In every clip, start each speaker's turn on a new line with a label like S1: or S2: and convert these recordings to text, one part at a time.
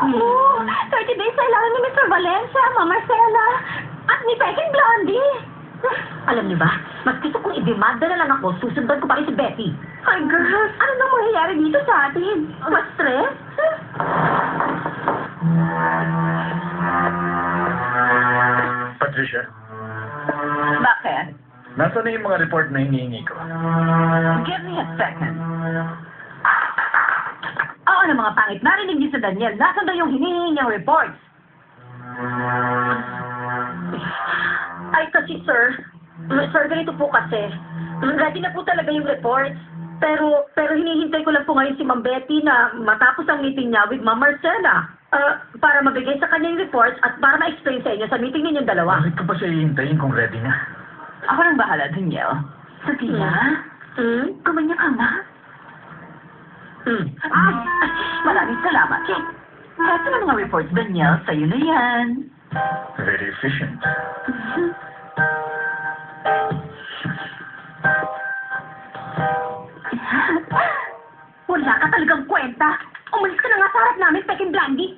S1: Oo, 30 days kailangan ni Mr. Valencia, Ma'am Marcela, at ni Peking Blondie.
S2: Alam niyo ba, mas gusto kong i-demanda na lang ako, susundan ko pa rin si Betty.
S1: Ay, girls, ano nang mangyayari dito sa atin? Mas stress?
S3: Patricia,
S1: Bakit?
S3: nasaan na yung mga report na hinihingi ko?
S1: Give me a second. Oo na mga pangit, narinig niyo sa Daniel. Nasaan daw yung hinihingi niyang reports?
S2: Ay, kasi sir, ganito po kasi. Ready na po talaga yung reports. Pero hinihintay ko lang po ngayon si Ma'am Betty na matapos ang meeting niya with Ma'am Marcela. Para mabigay sa kanya yung reports at para ma-explain sa inyo sa meeting ninyong dalawa.
S3: Bakit ko pa siya hihintayin kung ready na?
S1: Ako nang bahala, Daniel. Sophia, kumanya ka na. Maraming salamat. Kasi ng mga reports, Daniel, sa'yo na yan.
S3: Very efficient.
S2: Wala ka talagang kwenta. Umalis ka na nga sa harap namin, Peking Blondie.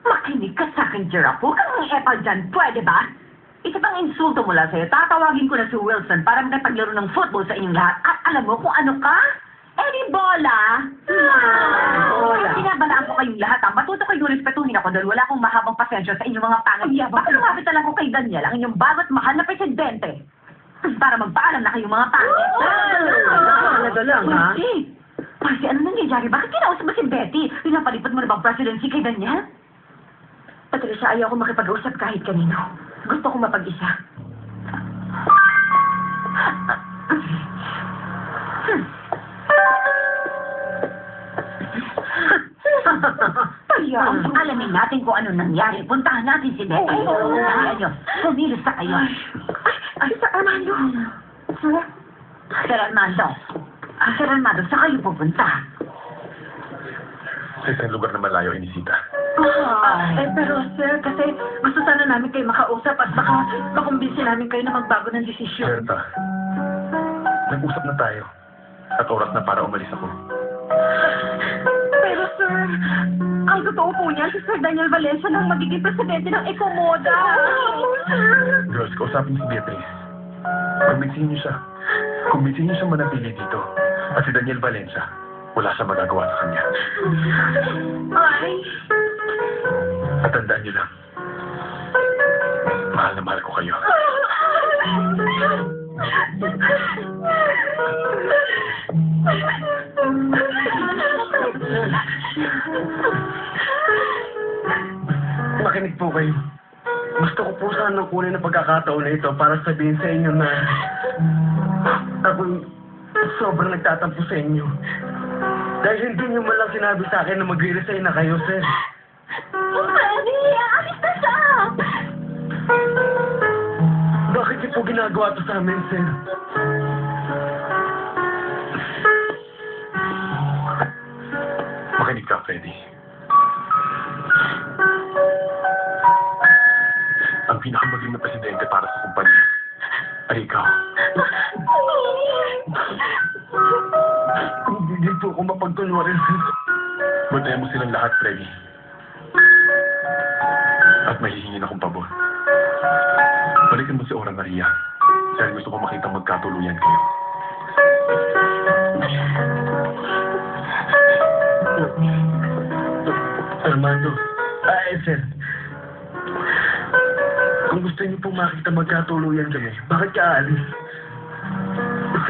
S1: Makinig ka sa akin, Gerald. Huwag kang epal dyan, pwede ba? Isa pang insulto mula sa'yo, tatawagin ko na si Wilson para makapaglaro ng football sa inyong lahat. At alam mo kung ano ka? Eddie Bola!
S2: Bola.
S1: Sinabalaan ko kayong lahat. Matuto kayong respetuhin ako dahil wala akong mahabang pasensya sa inyong mga pangit. Baka lumapit na lang ko kay Daniel, ang inyong bago't mahal na presidente. Para magpaalam na kayong mga pangit.
S2: Talaga lang, ha?
S1: Marcy! Marcy, ano nangyayari? Bakit kinausap mo si Betty? Pinapalipad mo na bang presidency kay Daniel?
S2: Patricia, ayaw ko makipag-usap kahit kanino. Gusto ko mapag-isa.
S1: Alamin natin kung ano nangyari. Puntahan natin si Betty. Sabihan nyo, kumilos na kayo.
S2: Ay, Sir Armando. Sir?
S1: Sir Armando. Sir Armando, saan kayo pupunta?
S3: Sa isang lugar na malayo, inisita.
S2: Pero sir, kasi gusto sana namin kayo makausap at baka makumbinsi namin kayo na magbago ng desisyon.
S3: Berta, nag-usap na tayo. At oras na para umalis ako.
S2: Pero sir, ang totoo po niya, si Sir Daniel Valencia nang magiging presidente ng Ecomoda.
S3: Girls, kausapin si Beatrice. Kumbinsihin niyo siya. Kumbinsihin niyo siya manatili dito. At si Daniel Valencia, wala siya magagawa sa kanya.
S2: Ay,
S3: At tandaan niyo lang, mahal na mahal ko kayo.
S4: Makinig po kayo. Gusto ko po sanang kunin ang pagkakataon na ito para sabihin sa inyo na ako'y sobrang nagtatampo sa inyo. Dahil hindi niyo man lang sinabi sa akin na mag-resign na kayo, sir.
S1: Freddy, alis na siya!
S4: Bakit niyo po ginagawa ito sa amin, sir?
S3: Makinig ka, Freddy. Ang pinakamagaling na presidente para sa kumpanya ay ikaw.
S4: Hindi din po ako mapagtunwarin, sir.
S3: Bantayan mo silang lahat, Freddy. At may hihingin akong pabor. Balikan mo si Ora Maria. Dahil gusto ko makita magkatuluyan kayo.
S4: Armando. Sir. Kung gusto niyo pong makita magkatuluyan kami, bakit ka aalis?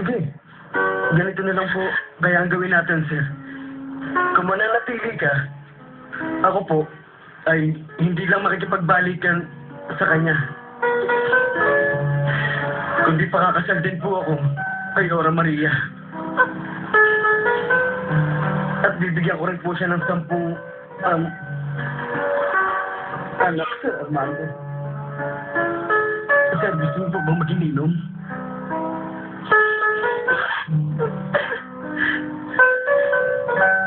S4: Sige. Ganito na lang po kaya ang gawin natin, sir. Kung mananatili ka, ako po ay hindi lang makikipagbalikan sa kanya. Kundi pakakasal din po ako kay Ora Maria. At bibigyan ko rin po siya ng 10 anak, Sir Armando. Sir, gusto niyo po bang mag-ininom?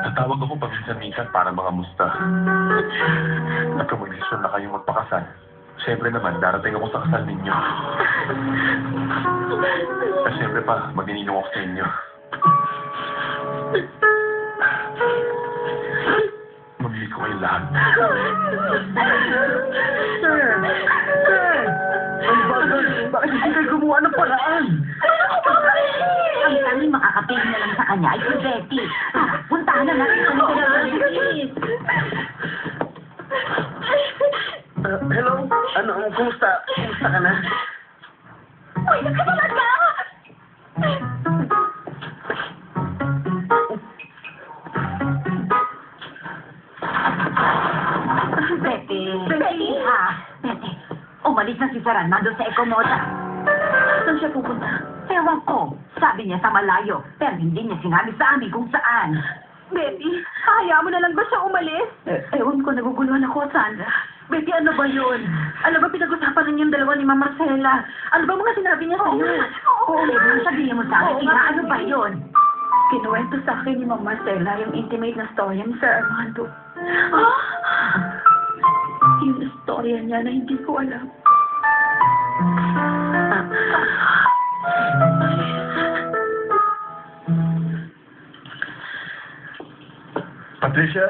S3: Tatawag ako paminsan-minsan para mangamusta. At kung magdesisyon na kayong magpakasal, siyempre naman, darating ako sa kasal ninyo. At siyempre pa, mag-ininom ako sa inyo. Magbili ko ko kayong lahat.
S4: Sir! Sir! Ang bagal! Bakit hindi kayo gumawa ng paraan?
S1: Ang tanging makakapigil na lang sa kanya ay si Betty. Puntahan na natin kung ito na
S2: Please.
S4: Hello? Ano? Kumusta? Kumusta ka na?
S2: Uy, nagkamalag ka!
S1: Betty. Betty, ha? Betty, umalis na si Sir Armando sa Ecomoda.
S2: Saan siya pupunta?
S1: Ewan ko. Sabi niya sa malayo, pero hindi niya sinabi sa amin kung saan.
S2: Betty, hayaan mo na lang ba siya umalis?
S1: Ewan ko, naguguluhan ako, Sandra.
S2: Betty, ano ba yun? Ano ba pinag-usapan ninyong dalawa ni Mama Marcela? Ano ba mga sinabi niya sa'yo?
S1: Oo, sabihin mo sa akin,
S2: Oo,
S1: Ira,
S2: nga.
S1: ano ba yun?
S2: Kinuwento sa akin ni Mama Marcela yung intimate na storya ni Sir Armando. Yung storya niya na hindi ko alam.
S3: Patricia?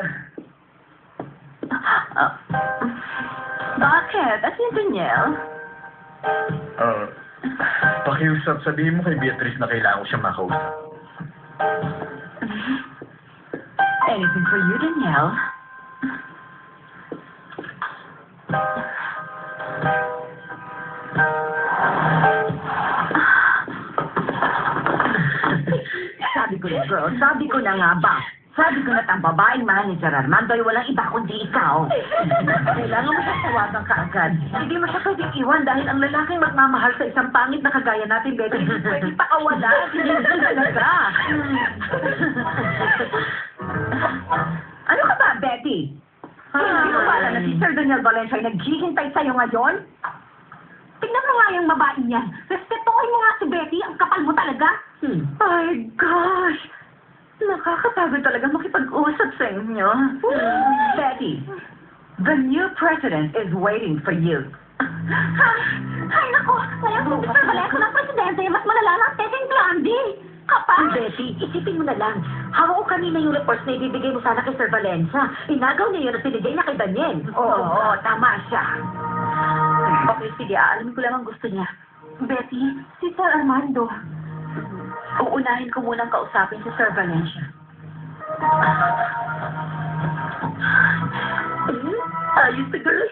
S1: Bakit? At yung Daniel?
S3: Pakiusap, sabihin mo kay Beatrice na kailangan ko siya makausap.
S1: Anything for you, Danielle? Sabi ko na nga ba? Sabi ko na ang babaeng mahal ni Sir Armando ay walang iba kundi ikaw. Kailangan mo siya tawagan ka agad. Hindi mo siya pwedeng iwan dahil ang lalaking magmamahal sa isang pangit na kagaya natin, Betty, hindi pwede pakawala. Hindi mo talaga. Ano ka ba, Betty? Hindi mo ba alam na si Sir Daniel Valencia ay naghihintay sa'yo ngayon? Tingnan mo nga yung babae niyan. Respetuhin mo nga si Betty. Ang kapal mo talaga. My gosh! Nakakapagod talaga makipag-usap sa inyo. Betty, the new president is waiting for you.
S2: Ay, naku! Ngayon kung Mr. Vallejo ng presidente, mas malala na ang testing Blondie! Kapal!
S1: Betty, isipin mo na lang. Hawa ko kanina yung reports na ibibigay mo sana kay Sir Valencia. Inagaw niya yun at binigay niya kay Daniel. Oo, tama siya. Okay, sige. Alam ko lang ang gusto niya.
S2: Betty, si Sir Armando.
S1: Uunahin ko munang kausapin si Sir Valencia.
S2: Ayos na girl.